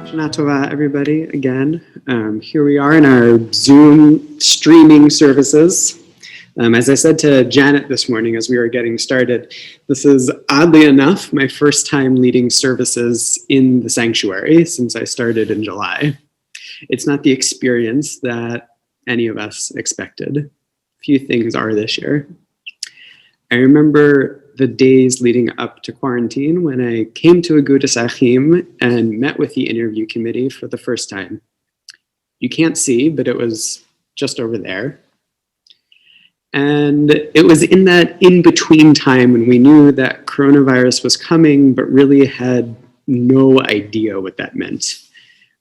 Shana Tova, everybody, again. Here we are in our Zoom streaming services. As I said to Janet this morning as we were getting started, this is oddly enough my first time leading services in the sanctuary since I started in July. It's not the experience that any of us expected. Few things are this year. I remember the days leading up to quarantine when I came to Agudas Achim and met with the interview committee for the first time. You can't see, but it was just over there. And it was in that in-between time when we knew that coronavirus was coming, but really had no idea what that meant.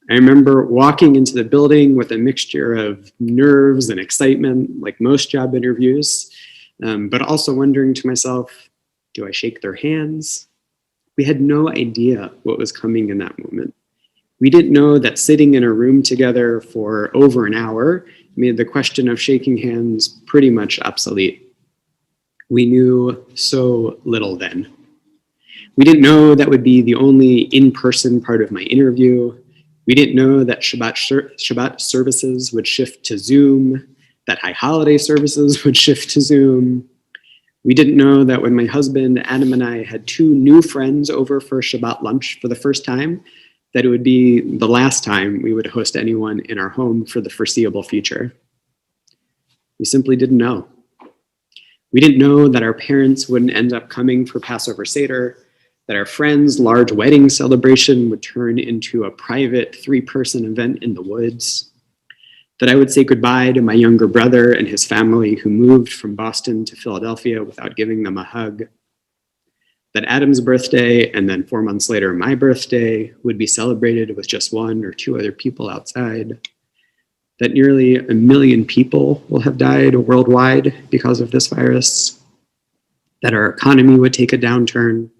I remember walking into the building with a mixture of nerves and excitement, like most job interviews, but also wondering to myself, do I shake their hands? We had no idea what was coming in that moment. We didn't know that sitting in a room together for over an hour made the question of shaking hands pretty much obsolete. We knew so little then. We didn't know that would be the only in-person part of my interview. We didn't know that Shabbat services would shift to Zoom, that high holiday services would shift to Zoom. We didn't know that when my husband, Adam, and I had two new friends over for Shabbat lunch for the first time, that it would be the last time we would host anyone in our home for the foreseeable future. We simply didn't know. We didn't know that our parents wouldn't end up coming for Passover Seder, that our friends' large wedding celebration would turn into a private 3-person event in the woods, that I would say goodbye to my younger brother and his family who moved from Boston to Philadelphia without giving them a hug, that Adam's birthday and then 4 months later my birthday would be celebrated with just 1 or 2 other people outside, that nearly 1 million people will have died worldwide because of this virus, that our economy would take a downturn,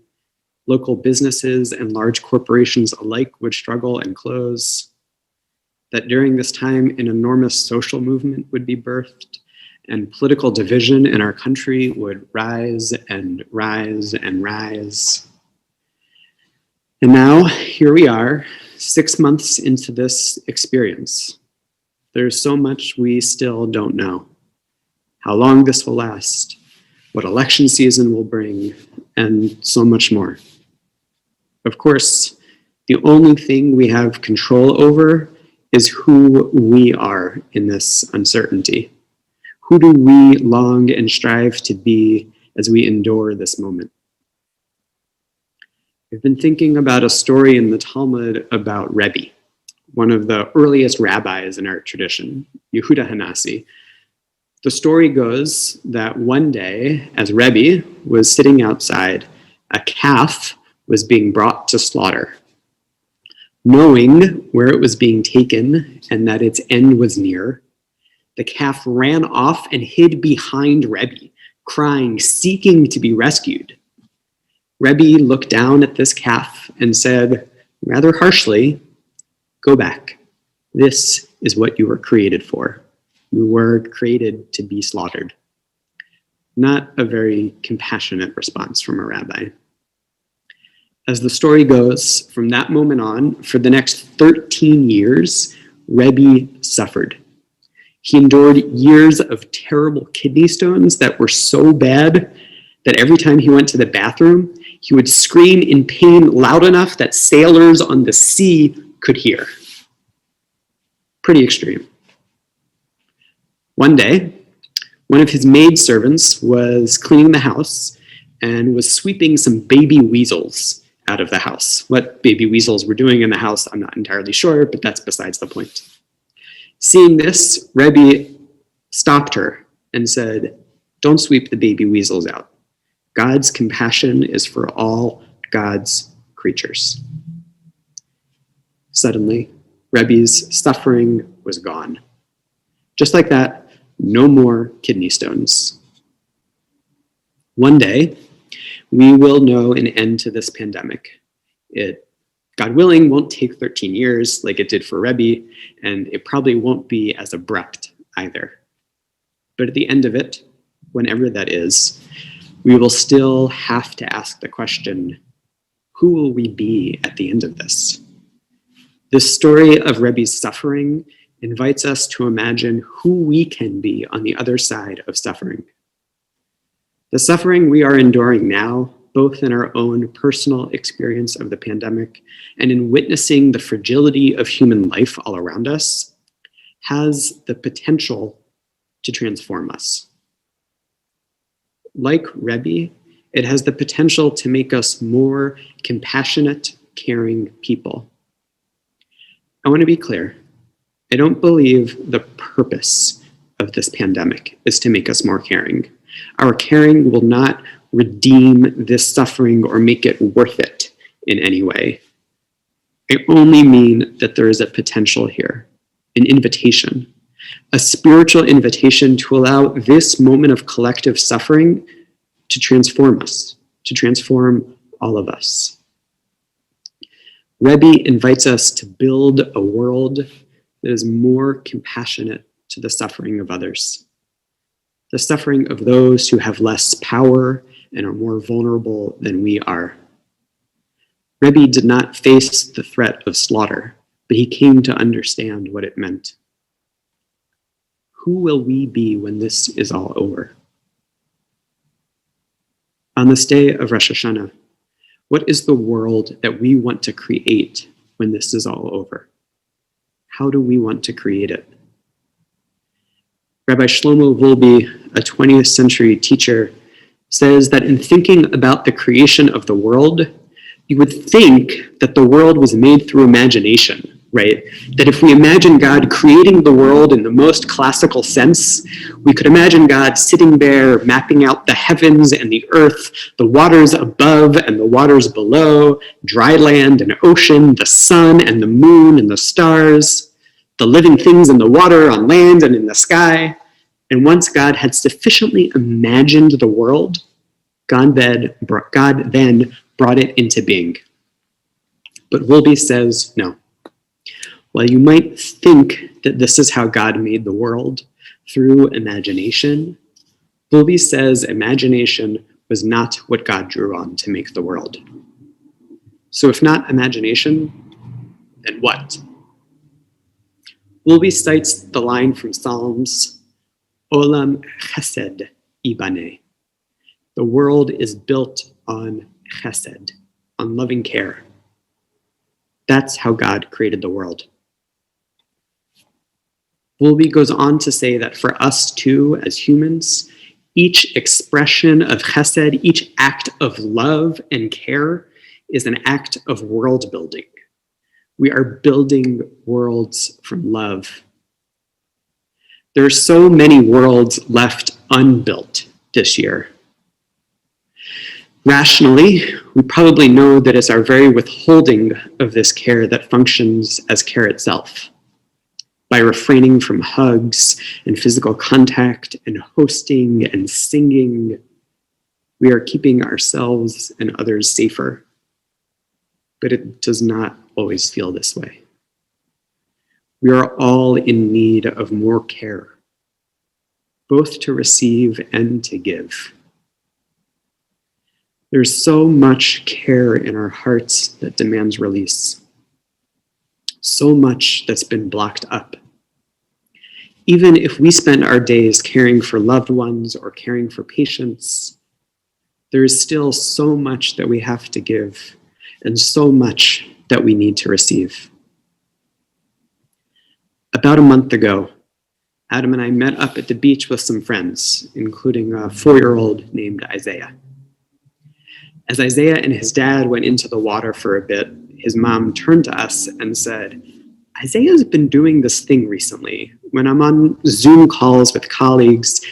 local businesses and large corporations alike would struggle and close, that during this time an enormous social movement would be birthed and political division in our country would rise and rise and rise. And now here we are, 6 months into this experience. There's so much we still don't know. How long this will last, what election season will bring, and so much more. Of course, the only thing we have control over is who we are in this uncertainty. Who do we long and strive to be as we endure this moment? I've been thinking about a story in the Talmud about Rebbe, one of the earliest rabbis in our tradition, Yehuda Hanasi. The story goes that one day, as Rebbe was sitting outside, a calf was being brought to slaughter. Knowing where it was being taken and that its end was near, the calf ran off and hid behind Rebbe, crying, seeking to be rescued. Rebbe looked down at this calf and said, rather harshly, "Go back. This is what you were created for. You were created to be slaughtered." Not a very compassionate response from a rabbi. As the story goes, from that moment on, for the next 13 years, Rebbe suffered. He endured years of terrible kidney stones that were so bad that every time he went to the bathroom, he would scream in pain loud enough that sailors on the sea could hear. Pretty extreme. One day, one of his maidservants was cleaning the house and was sweeping some baby weasels out of the house. What baby weasels were doing in the house, I'm not entirely sure, but that's besides the point. Seeing this, Rebbe stopped her and said, "Don't sweep the baby weasels out. God's compassion is for all God's creatures." Suddenly, Rebbe's suffering was gone. Just like that, no more kidney stones. One day, we will know an end to this pandemic. It, God willing, won't take 13 years like it did for Rebbe, and it probably won't be as abrupt either. But at the end of it, whenever that is, we will still have to ask the question, who will we be at the end of this? This story of Rebbe's suffering invites us to imagine who we can be on the other side of suffering. The suffering we are enduring now, both in our own personal experience of the pandemic and in witnessing the fragility of human life all around us, has the potential to transform us. Like Rebbe, it has the potential to make us more compassionate, caring people. I want to be clear. I don't believe the purpose of this pandemic is to make us more caring. Our caring will not redeem this suffering or make it worth it in any way. I only mean that there is a potential here, an invitation, a spiritual invitation to allow this moment of collective suffering to transform us, to transform all of us. Rebbe invites us to build a world that is more compassionate to the suffering of others, the suffering of those who have less power and are more vulnerable than we are. Rebbe did not face the threat of slaughter, but he came to understand what it meant. Who will we be when this is all over? On this day of Rosh Hashanah, what is the world that we want to create when this is all over? How do we want to create it? Rabbi Shlomo Wolbe, a 20th century teacher, says that in thinking about the creation of the world, you would think that the world was made through imagination, right? That if we imagine God creating the world in the most classical sense, we could imagine God sitting there mapping out the heavens and the earth, the waters above and the waters below, dry land and ocean, the sun and the moon and the stars, the living things in the water, on land and in the sky. And once God had sufficiently imagined the world, God then brought it into being. But Wolbe says no. While you might think that this is how God made the world, through imagination, Wolbe says imagination was not what God drew on to make the world. So if not imagination, then what? Wolbe cites the line from Psalms, Olam chesed ibaneh. The world is built on chesed, on loving care. That's how God created the world. Wolbe goes on to say that for us too, as humans, each expression of chesed, each act of love and care is an act of world building. We are building worlds from love. There are so many worlds left unbuilt this year. Rationally, we probably know that it's our very withholding of this care that functions as care itself. By refraining from hugs and physical contact and hosting and singing, we are keeping ourselves and others safer. But it does not always feel this way. We are all in need of more care, both to receive and to give. There's so much care in our hearts that demands release. So much that's been blocked up. Even if we spend our days caring for loved ones or caring for patients, there is still so much that we have to give and so much that we need to receive. About a month ago, Adam and I met up at the beach with some friends, including a 4-year-old named Isaiah. As Isaiah and his dad went into the water for a bit, his mom turned to us and said, Isaiah's been doing this thing recently. When I'm on Zoom calls with colleagues,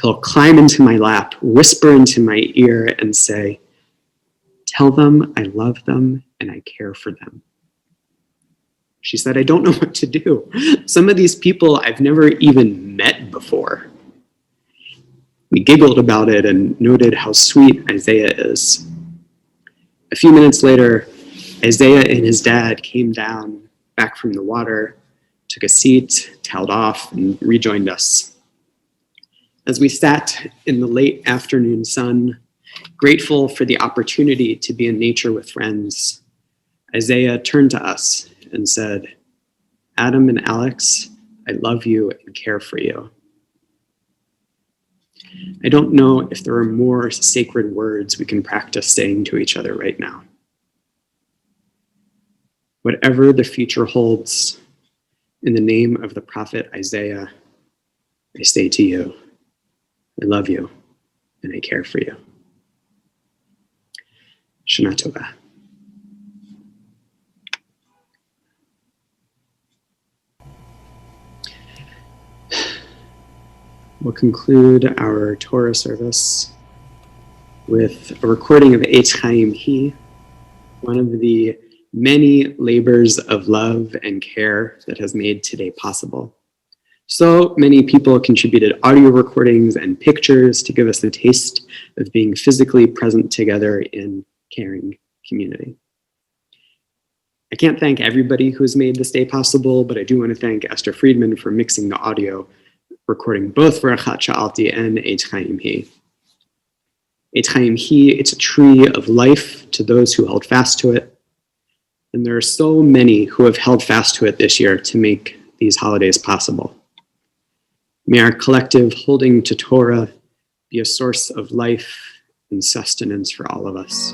he'll climb into my lap, whisper into my ear and say, tell them I love them and I care for them. She said, I don't know what to do. Some of these people I've never even met before. We giggled about it and noted how sweet Isaiah is. A few minutes later, Isaiah and his dad came down back from the water, took a seat, toweled off, and rejoined us. As we sat in the late afternoon sun, grateful for the opportunity to be in nature with friends, Isaiah turned to us and said, Adam and Alex, I love you and care for you. I don't know if there are more sacred words we can practice saying to each other right now. Whatever the future holds, in the name of the prophet Isaiah, I say to you, I love you and I care for you. Shana Tova. We'll conclude our Torah service with a recording of Eitz Chaim Hi, one of the many labors of love and care that has made today possible. So many people contributed audio recordings and pictures to give us a taste of being physically present together in caring community. I can't thank everybody who's made this day possible, but I do want to thank Esther Friedman for mixing the audio, recording both for Achat Sha'alti and Eitz Chaim Hi. Eitz Chaim Hi, it's a tree of life to those who held fast to it. And there are so many who have held fast to it this year to make these holidays possible. May our collective holding to Torah be a source of life and sustenance for all of us.